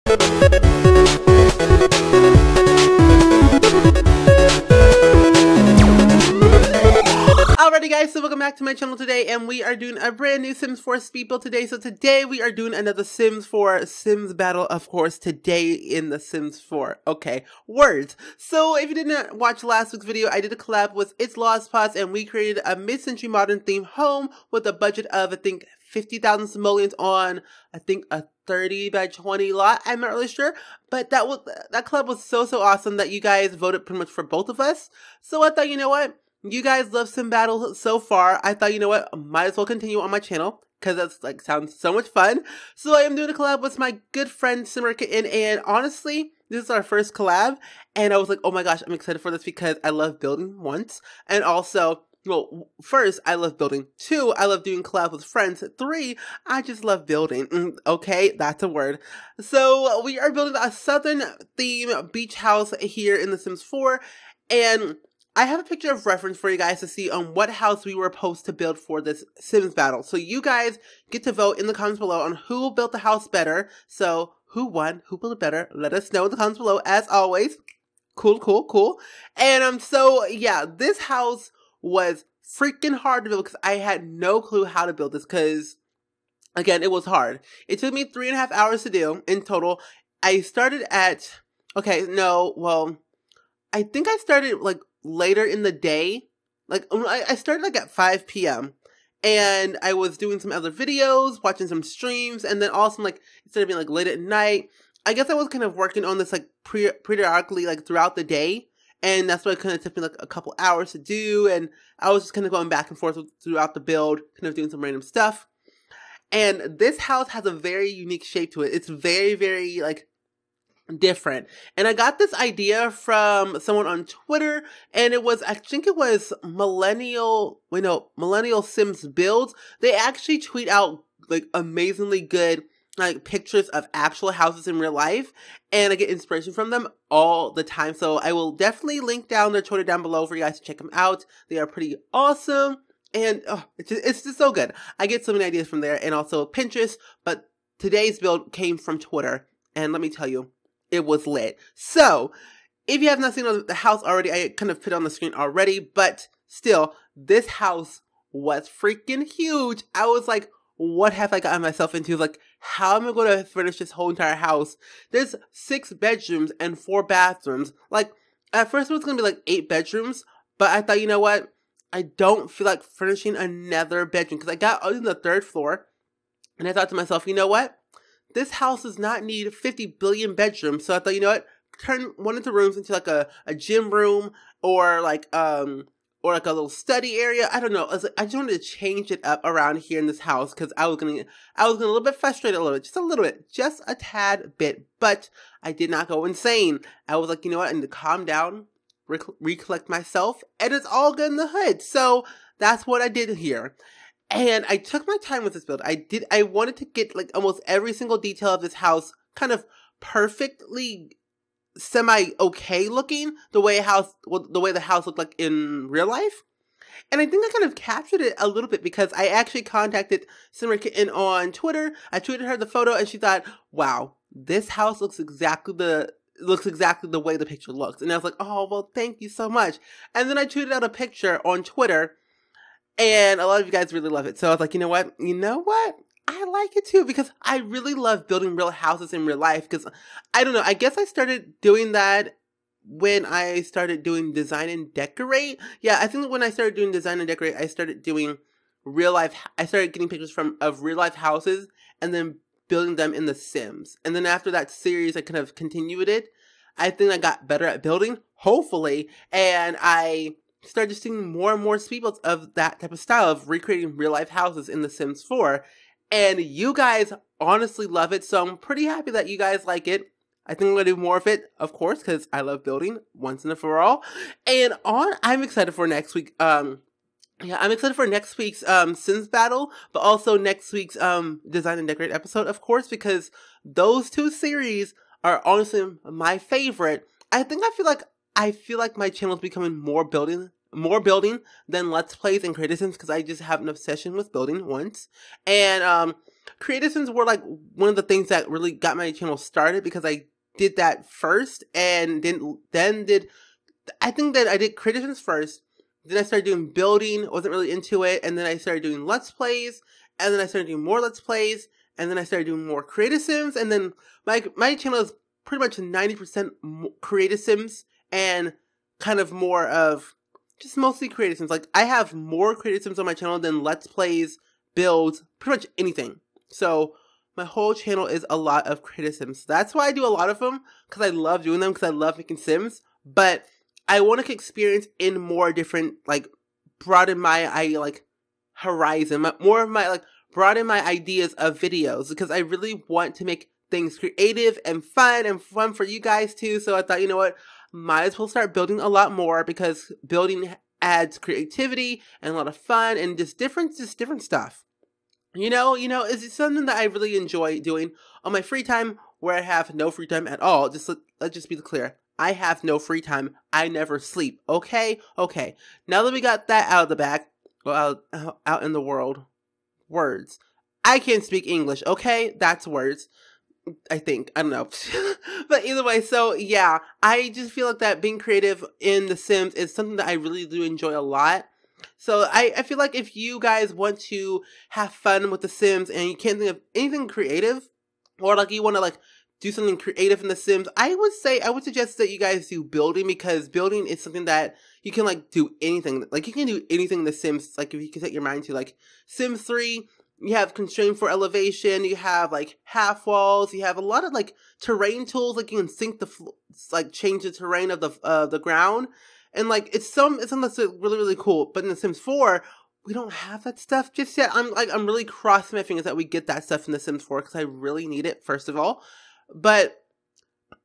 Alrighty guys, so welcome back to my channel today, and we are doing a brand new Sims 4 speed build today. So today we are doing another Sims 4 Sims battle, of course, today in the Sims 4. Okay, words. So if you didn't watch last week's video, I did a collab with It's Lost Pots, and we created a mid-century modern themed home with a budget of, I think, 50,000 simoleons on, I think, a 30 by 20 lot. I'm not really sure, but that collab was so awesome that you guys voted pretty much for both of us. So I thought, you know what? You guys love Sim Battle so far. I thought, you know what, might as well continue on my channel because that's like sounds so much fun. So I am doing a collab with my good friend SimmerKitten, and honestly, this is our first collab, and I was like, oh my gosh, I'm excited for this because I love building once, and also, well, first, I love building. 2, I love doing collabs with friends. 3, I just love building. Okay, that's a word. So we are building a southern theme beach house here in The Sims 4, and I have a picture of reference for you guys to see on what house we were supposed to build for this Sims battle. So you guys get to vote in the comments below on who built the house better. So who won? Who built it better? Let us know in the comments below as always. Cool. And so yeah, this house was freaking hard to build because I had no clue how to build this because, again, it was hard. It took me 3.5 hours to do in total. I started at, I think I started like later in the day. Like I started like at 5 p.m. and I was doing some other videos, watching some streams, and then also like instead of being like late at night, I guess I was kind of working on this like periodically like throughout the day, and that's why it kind of took me like a couple hours to do, and I was just kind of going back and forth throughout the build, kind of doing some random stuff. And this house has a very unique shape to it. It's very like different, and I got this idea from someone on Twitter, and it was, I think it was Millennial Sims Builds. They actually tweet out like amazingly good like pictures of actual houses in real life, and I get inspiration from them all the time. So I will definitely link down their Twitter down below for you guys to check them out. They are pretty awesome, and it's just so good. I get so many ideas from there, and also Pinterest, but today's build came from Twitter, and let me tell you, it was lit. So, if you have not seen the house already, I kind of put it on the screen already, but still, this house was freaking huge. I was like, what have I gotten myself into? Like, how am I going to furnish this whole entire house? There's 6 bedrooms and 4 bathrooms. Like, at first it was going to be like 8 bedrooms, but I thought, you know what? I don't feel like furnishing another bedroom because I got on the 3rd floor, and I thought to myself, you know what? This house does not need 50 billion bedrooms. So I thought, you know what? Turn one of the rooms into like a gym room or like a little study area. I don't know. I just wanted to change it up around here in this house because I was getting a little bit frustrated, just a tad bit. But I did not go insane. I was like, you know what? I need to calm down, recollect myself, and it's all good in the hood. So that's what I did here. And I took my time with this build. I wanted to get like almost every single detail of this house kind of perfectly semi-okay looking, the way the house looked like in real life. And I think I kind of captured it a little bit because I actually contacted SimmerKitten on Twitter. I tweeted her the photo, and she thought, wow, this house looks exactly the way the picture looks. And I was like, oh, well, thank you so much. And then I tweeted out a picture on Twitter, and a lot of you guys really love it. So I was like, you know what? I like it too because I really love building real houses in real life because, I don't know, I guess I started doing that when I started doing design and decorate. Yeah, I think when I started doing design and decorate, I started doing real life. I started getting pictures of real life houses and then building them in The Sims. And then after that series, I kind of continued it. I think I got better at building, hopefully, and I started seeing more and more speed builds of that type of style of recreating real life houses in The Sims 4. And you guys honestly love it, so I'm pretty happy that you guys like it. I think I'm going to do more of it, of course, because I love building once and for all. And I'm excited for next week. I'm excited for next week's Sims battle, but also next week's Design and Decorate episode, of course, because those 2 series are honestly my favorite. I feel like my channel is becoming more building than Let's Plays and criticisms because I just have an obsession with building once. And Creative Sims were like one of the things that really got my channel started, because I did that first and I think that I did Creative Sims first. Then I started doing building, wasn't really into it, and then I started doing Let's Plays, and then I started doing more Let's Plays, and then I started doing more Creative Sims, and then my channel is pretty much 90% Creative Sims, and kind of more of just mostly Creative Sims. Like, I have more Creative Sims on my channel than Let's Plays, builds, pretty much anything. So, my whole channel is a lot of Creative Sims. That's why I do a lot of them, because I love doing them, because I love making Sims, but I want to experience in more different, like, broaden my, horizon, broaden my ideas of videos, because I really want to make things creative and fun for you guys too. So I thought, you know what, might as well start building a lot more, because building adds creativity and a lot of fun and just different stuff. You know, it's something that I really enjoy doing on my free time, where I have no free time at all. Let's just be clear. I have no free time. I never sleep. Okay? Okay. Now that we got that out of the bag, well, out in the world, words. I can't speak English, okay? That's words. I think. I don't know. But either way, so yeah, I just feel like that being creative in The Sims is something that I really do enjoy a lot. So I feel like if you guys want to have fun with The Sims and you can't think of anything creative, or like you want to like do something creative in The Sims, I would suggest that you guys do building, because building is something that you can like do anything. Like, you can do anything in The Sims, like, if you can set your mind to. Like, Sims 3, you have constraint for elevation, you have like half walls, you have a lot of like terrain tools, like you can sync change the terrain of the ground. And like, it's something that's really cool. But in The Sims 4, we don't have that stuff just yet. I'm really crossing my fingers that we get that stuff in The Sims 4, because I really need it, first of all. But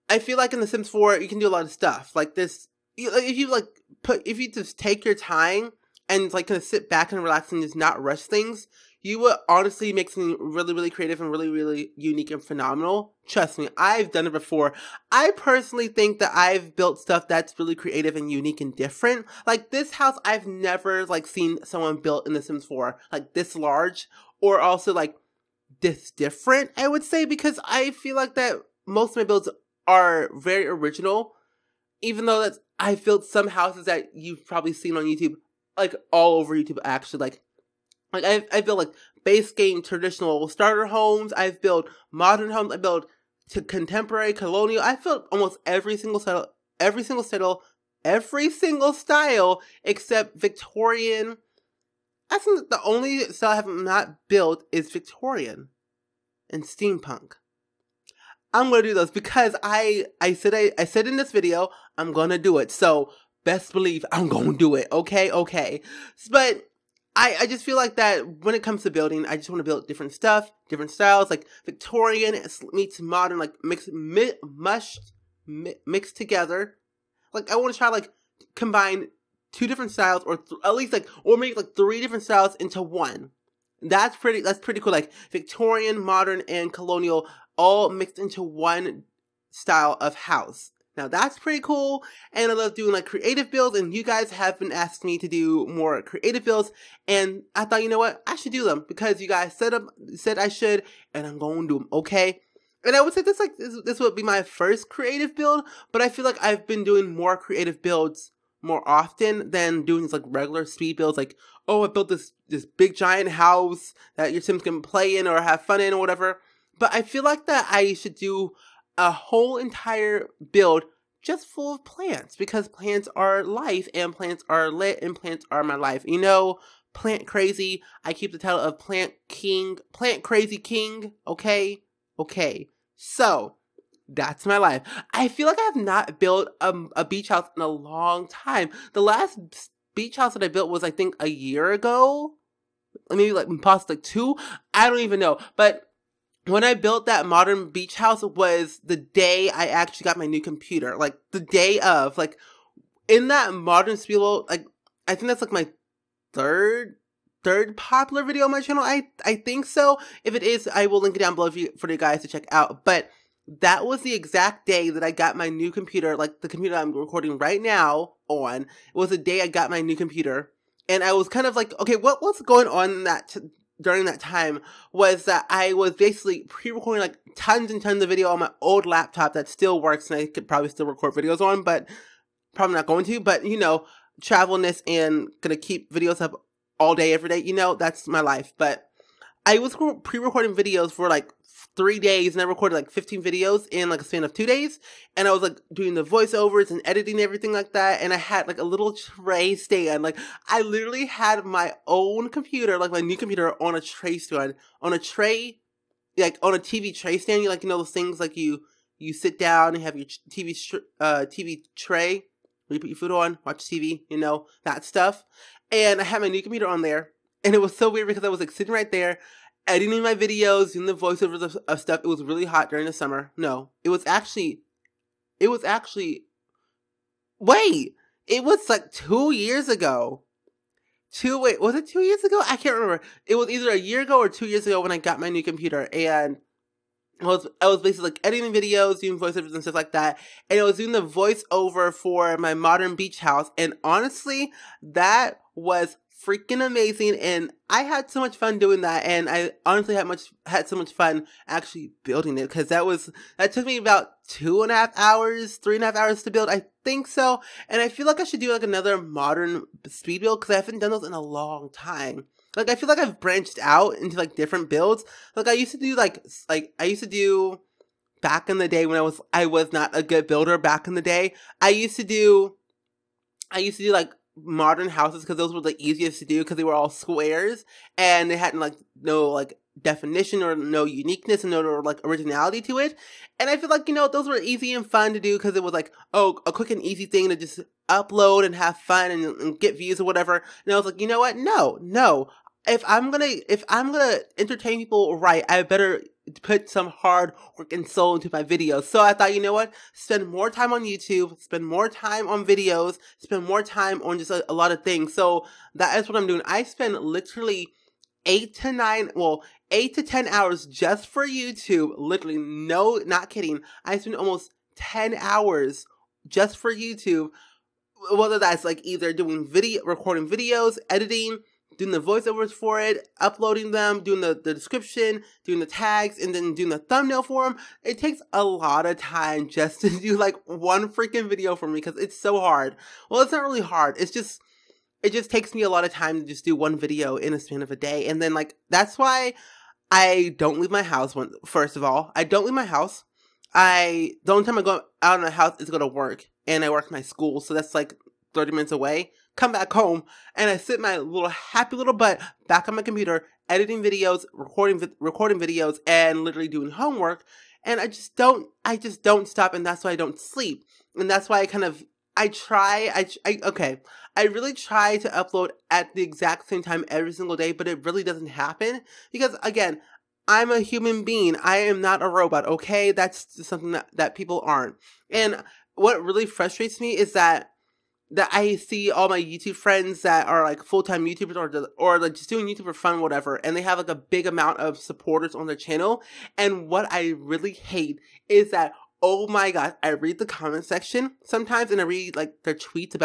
I feel like in The Sims 4, you can do a lot of stuff. Like this, if you just take your time and like kind of sit back and relax and just not rush things, you would honestly make something really creative and really unique and phenomenal. Trust me, I've done it before. I personally think that I've built stuff that's really creative and unique and different. Like, this house, I've never like seen someone built in The Sims 4 like this large, or also like this different, I would say, because I feel like that most of my builds are very original, even though I've built some houses that you've probably seen on YouTube, like all over YouTube actually. Like I built like base game traditional starter homes, I've built modern homes, I built to contemporary, colonial. I've built almost every single style except Victorian. I think the only style I have not built is Victorian and steampunk. I'm gonna do those because I said in this video I'm gonna do it. So best believe I'm gonna do it. Okay. But I just feel like that when it comes to building, I just want to build different stuff, different styles, like Victorian meets modern, like mixed together. Like, I want to try like combine two different styles, or at least like, or make like 3 different styles into one. That's pretty cool. Like Victorian, modern, and colonial all mixed into one style of house. Now that's pretty cool, and I love doing like creative builds, and you guys have been asking me to do more creative builds, and I thought, you know what, I should do them, because you guys said I should, and I'm going to do them, okay? And I would say this would be my first creative build, but I feel like I've been doing more creative builds more often than doing these like regular speed builds, like, oh, I built this big giant house that your Sims can play in or have fun in or whatever. But I feel like that I should do a whole entire build just full of plants, because plants are life, and plants are lit, and plants are my life. You know, Plant Crazy. I keep the title of Plant Crazy King. Okay. So that's my life. I feel like I have not built a beach house in a long time. The last beach house that I built was, I think, a year ago. Maybe like possibly 2. I don't even know. But when I built that modern beach house was the day I actually got my new computer. Like, the day of. Like, in that modern spiel, like, I think that's like my third popular video on my channel. I think so. If it is, I will link it down below for you guys to check out. But that was the exact day that I got my new computer, like the computer I'm recording right now on. It was the day I got my new computer. And I was kind of like, okay, what's going on in that during that time was that I was basically pre-recording like tons and tons of video on my old laptop that still works and I could probably still record videos on, but probably not going to. But, you know, travelness and gonna keep videos up all day, every day, you know, that's my life. But I was pre-recording videos for like 3 days and I recorded like 15 videos in like a span of 2 days. And I was like doing the voiceovers and editing and everything like that. And I had like a little tray stand. Like I literally had my own computer, like my new computer on a tray stand, on a tray, like on a TV tray stand. You like, you know, those things like you sit down and have your TV tray where you put your food on, watch TV, you know, that stuff. And I had my new computer on there. And it was so weird because I was like sitting right there, editing my videos, doing the voiceovers of stuff. It was really hot during the summer. No, it was actually, wait, it was like 2 years ago. Was it 2 years ago? I can't remember. It was either a year ago or 2 years ago when I got my new computer. And I was basically like editing videos, doing voiceovers and stuff like that. And I was doing the voiceover for my modern beach house. And honestly, that was freaking amazing, and I had so much fun doing that, and I honestly had so much fun actually building it, because that took me about 2.5 hours, 3.5 hours to build, I think so. And I feel like I should do like another modern speed build, because I haven't done those in a long time. Like I feel like I've branched out into like different builds. Like I used to do back in the day when I was not a good builder back in the day. I used to do like modern houses because those were the easiest to do because they were all squares and they had like no like definition or no uniqueness and no like originality to it. And I feel like, you know, those were easy and fun to do because it was like, oh, a quick and easy thing to just upload and have fun and get views or whatever. And I was like, you know what? No. If I'm gonna entertain people right, I better put some hard work and soul into my videos. So I thought, you know what? Spend more time on YouTube, spend more time on videos, spend more time on just a lot of things. So that is what I'm doing. I spend literally 8 to 10 hours just for YouTube. Literally, no, not kidding. I spend almost 10 hours just for YouTube. Whether that's like either recording videos, editing, doing the voiceovers for it, uploading them, doing the description, doing the tags, and then doing the thumbnail for them. It takes a lot of time just to do like one freaking video for me because it's so hard. Well, it's not really hard. It just takes me a lot of time to just do one video in a span of a day. And then like, that's why I don't leave my house. First of all, I don't leave my house. The only time I go out of my house is to go to work, and I work at my school. So that's like 30 minutes away. Come back home, and I sit my happy little butt back on my computer, editing videos, recording videos, and literally doing homework. And I just don't stop, and that's why I don't sleep. And that's why I really try to upload at the exact same time every single day, but it really doesn't happen. Because again, I'm a human being. I am not a robot, okay? That's just something that people aren't. And what really frustrates me is that I see all my YouTube friends that are like full-time YouTubers or like just doing YouTube for fun, whatever, and they have like a big amount of supporters on their channel. And what I really hate is that, oh my god, I read the comment section sometimes and I read like their tweets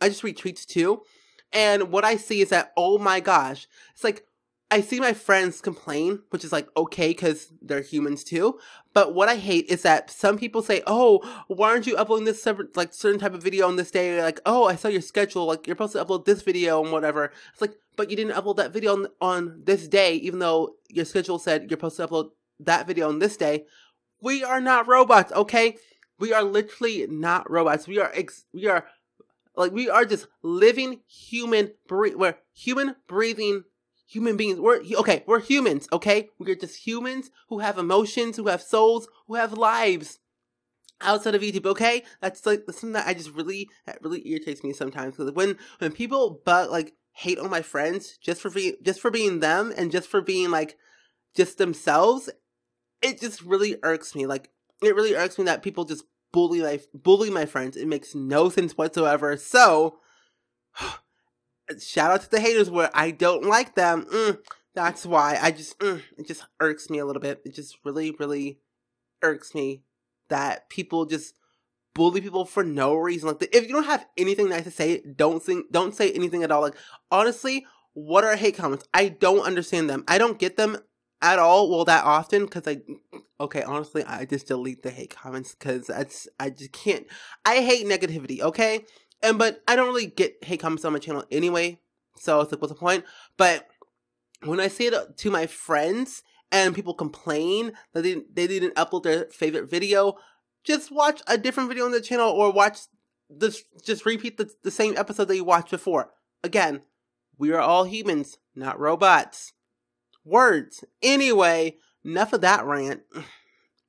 I just read tweets too. And what I see is that, oh my gosh, it's like, I see my friends complain, which is like, okay, because they're humans too. But what I hate is that some people say, oh, why aren't you uploading this certain type of video on this day? Like, oh, I saw your schedule. Like, you're supposed to upload this video and whatever. It's like, but you didn't upload that video on this day, even though your schedule said you're supposed to upload that video on this day. We are not robots, okay? We are literally not robots. We are just living we're human breathing human beings. We're humans, okay? We're just humans who have emotions, who have souls, who have lives outside of YouTube, okay? That's like something that that really irritates me sometimes. Because when people hate on my friends just for being them and just for being like just themselves, it just really irks me. Like, it really irks me that people just bully my friends. It makes no sense whatsoever. So shout out to the haters where I don't like them. That's why it just irks me a little bit. It just really, really irks me that people just bully people for no reason. Like, if you don't have anything nice to say, don't say anything at all. Like, honestly, what are hate comments? I don't understand them. I don't get them at all. Well, that often, because honestly, I just delete the hate comments because I just can't. I hate negativity, okay? But I don't really get hate comments on my channel anyway, so it's like, what's the point? But when I say it to my friends and people complain that they didn't upload their favorite video, just watch a different video on the channel or watch this, just repeat the same episode that you watched before. Again, we are all humans, not robots. Words. Anyway, enough of that rant.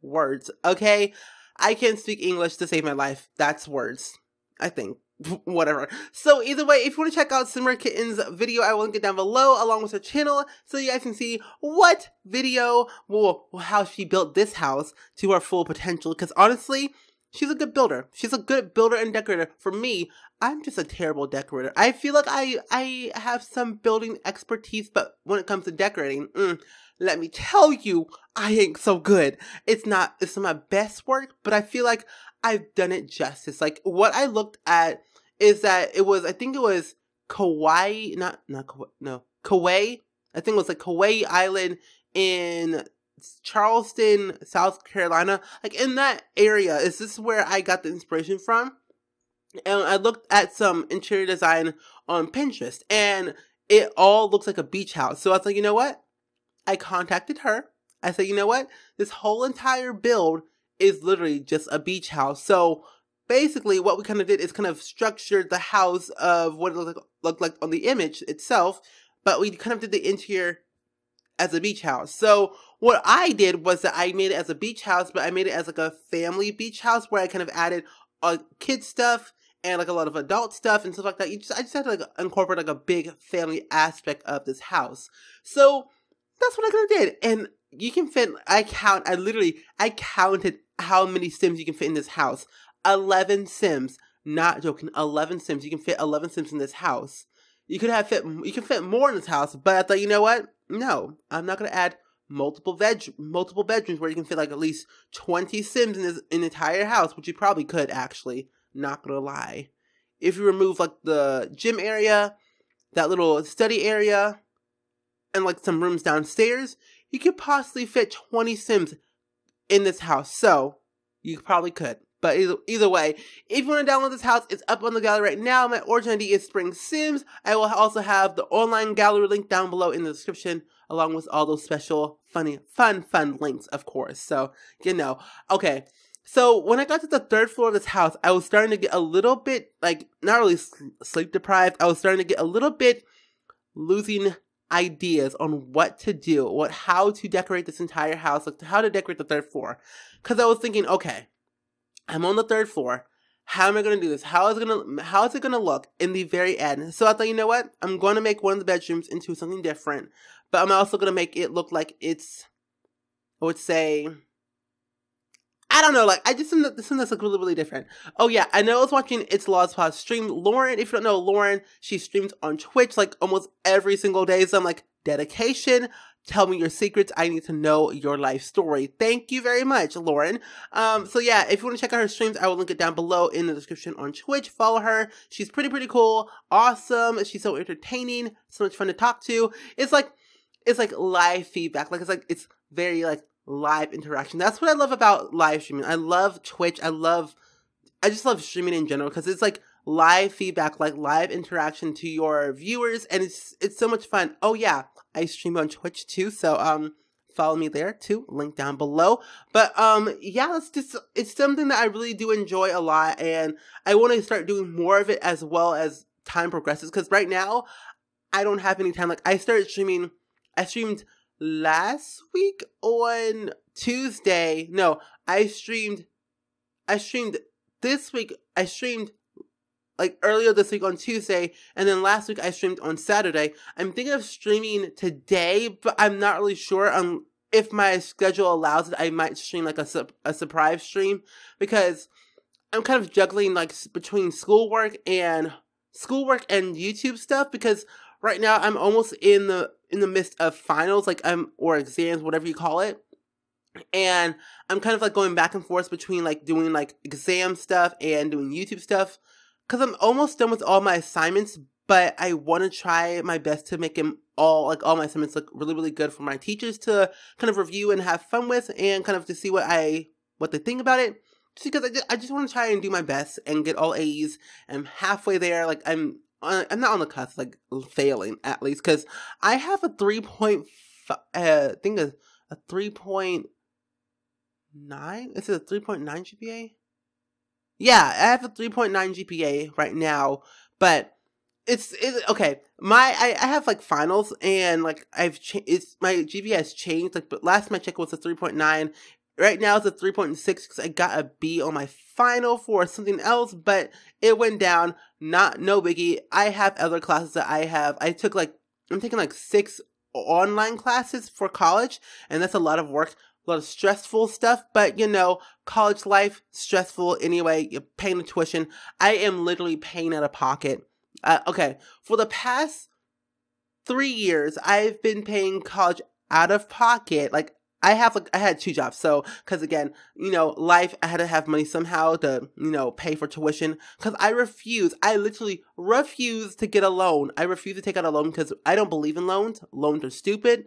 Words, okay? I can't speak English to save my life. That's words, I think. Whatever. So either way, if you want to check out SimmerKitten's video, I will link it down below along with her channel so you guys can see what video, well, how she built this house to her full potential. Because honestly, she's a good builder. She's a good builder and decorator. For me, I'm just a terrible decorator. I feel like I have some building expertise, but when it comes to decorating, let me tell you, I ain't so good. It's not my best work, but I feel like I've done it justice. Like, what I looked at is that I think it was Kauai, Kiawah. I think it was like Kiawah Island in Charleston, South Carolina. Like, in that area, is this where I got the inspiration from? And I looked at some interior design on Pinterest, and it all looks like a beach house. So I was like, you know what? I contacted her. I said, you know what? This whole entire build is literally just a beach house. So basically what we kind of did is kind of structured the house of what it looked like on the image itself, but we kind of did the interior as a beach house. So what I did was that I made it as a beach house, but I made it as like a family beach house where I kind of added kid stuff and like a lot of adult stuff and stuff like that. I just had to like incorporate like a big family aspect of this house. So that's what I kind of did. And you can fit, I counted how many Sims you can fit in this house. 11 Sims. Not joking. 11 Sims. You can fit 11 Sims in this house. You can fit more in this house, but I thought, you know what? No, I'm not going to add multiple bedrooms where you can fit like at least 20 Sims in an entire house, which you probably could actually. Not going to lie. If you remove like the gym area, that little study area, and like some rooms downstairs, you could possibly fit 20 Sims in this house. So, you probably could. But either way, if you want to download this house, it's up on the gallery right now. My origin ID is SpringSims. I will also have the online gallery link down below in the description, along with all those special, fun links, of course. So, you know. Okay, so when I got to the third floor of this house, I was starting to get a little bit, like, not really sleep deprived. I was starting to get a little bit losing ideas on what to do, how to decorate this entire house, like how to decorate the third floor. Because I was thinking, okay, I'm on the third floor. How am I going to do this? How is it going to look in the very end? So I thought, you know what? I'm going to make one of the bedrooms into something different, but I'm also going to make it look like it's, I would say, I don't know, like, I just think this one that's like really, really different. Oh yeah, I know I was watching It's Law's Pod stream. Lauren, if you don't know Lauren, she streams on Twitch like almost every single day. So I'm like, dedication, tell me your secrets. I need to know your life story. Thank you very much, Lauren. So yeah, if you want to check out her streams, I will link it down below in the description on Twitch. Follow her. She's pretty cool, awesome. She's so entertaining, so much fun to talk to. It's like live feedback. Like it's very like live interaction. That's what I love about live streaming. I love Twitch. I just love streaming in general because it's like live feedback, like live interaction to your viewers, and it's so much fun. Oh yeah, I stream on Twitch too, so follow me there too, link down below. But yeah, it's something that I really do enjoy a lot, and I want to start doing more of it as well as time progresses, because right now I don't have any time. Like I streamed last week on Tuesday. No, I streamed this week. I streamed like earlier this week on Tuesday, and then last week I streamed on Saturday. I'm thinking of streaming today, but I'm not really sure. If my schedule allows it, I might stream like a surprise stream, because I'm kind of juggling like between schoolwork and YouTube stuff, because right now I'm almost in the midst of finals, or exams, whatever you call it. And I'm kind of like going back and forth between like doing like exam stuff and doing YouTube stuff, because I'm almost done with all my assignments, but I want to try my best to make them all my assignments look really, really good for my teachers to kind of review and have fun with, and kind of to see what they think about it. Just because I just want to try and do my best and get all A's. I'm halfway there. Like I'm not on the cusp, like failing at least, because I have a 3.5. I think a 3.9. Is it a 3.9 GPA? Yeah, I have a 3.9 GPA right now, but it's okay. I have like finals, and like my GPA has changed. Like, but last time I checked was a 3.9. Right now it's a 3.6 because I got a B on my final for something else, but it went down. No biggie. I have other classes that I'm taking like 6 online classes for college, and that's a lot of work, a lot of stressful stuff, but you know, college life, stressful anyway. You're paying the tuition. I am literally paying out of pocket. Okay, for the past 3 years, I've been paying college out of pocket. Like, I had 2 jobs, so, because again, you know, life, I had to have money somehow to, you know, pay for tuition, because I literally refuse to get a loan. I refuse to take out a loan because I don't believe in loans. Loans are stupid.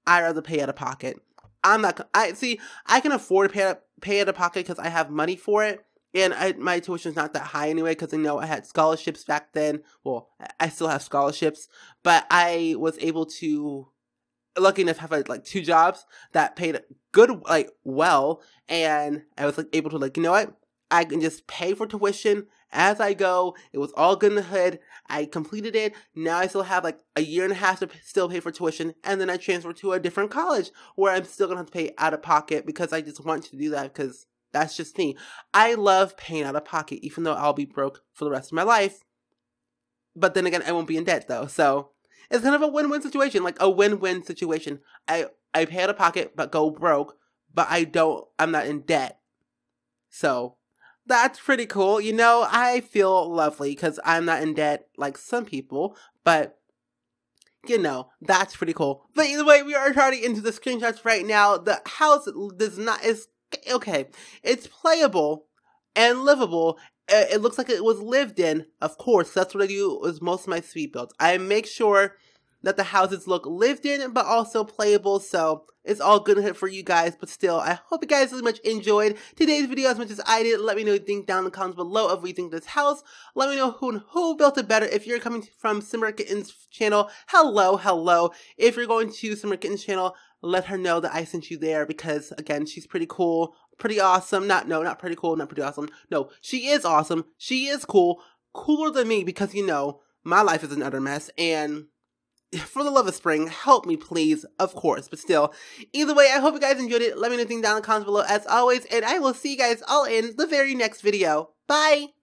I'd rather pay out of pocket. I can afford to pay out of pocket because I have money for it, and my tuition's not that high anyway, because I know I had scholarships back then. Well, I still have scholarships, but I was able to, lucky enough, have like 2 jobs that paid good, like, well, and I was like able to, like, you know what, I can just pay for tuition as I go. It was all good in the hood. I completed it. Now I still have like a year and a half to still pay for tuition, and then I transfer to a different college where I'm still gonna have to pay out of pocket, because I just want to do that, because that's just me. I love paying out of pocket, even though I'll be broke for the rest of my life. But then again, I won't be in debt though, so it's kind of a win-win situation, like a win-win situation. I pay out of pocket, but go broke, but I'm not in debt. So, that's pretty cool. You know, I feel lovely because I'm not in debt like some people, but, you know, that's pretty cool. But either way, we are turning into the screenshots right now. The house is okay. It's playable and livable. It looks like it was lived in, of course. That's what I do with most of my suite builds. I make sure that the houses look lived in, but also playable, so it's all good for you guys. But still, I hope you guys really much enjoyed today's video as much as I did. Let me know what you think down in the comments below of what you think of this house. Let me know who built it better. If you're coming from SimmerKitten's channel, hello. If you're going to SimmerKitten's channel, let her know that I sent you there, because again, she's pretty cool, pretty awesome. Not pretty cool, not pretty awesome. No, she is awesome. She is cool, cooler than me, because you know, my life is an utter mess, and for the love of spring, help me please, of course. But still, either way, I hope you guys enjoyed it. Let me know anything down in the comments below as always, and I will see you guys all in the very next video. Bye!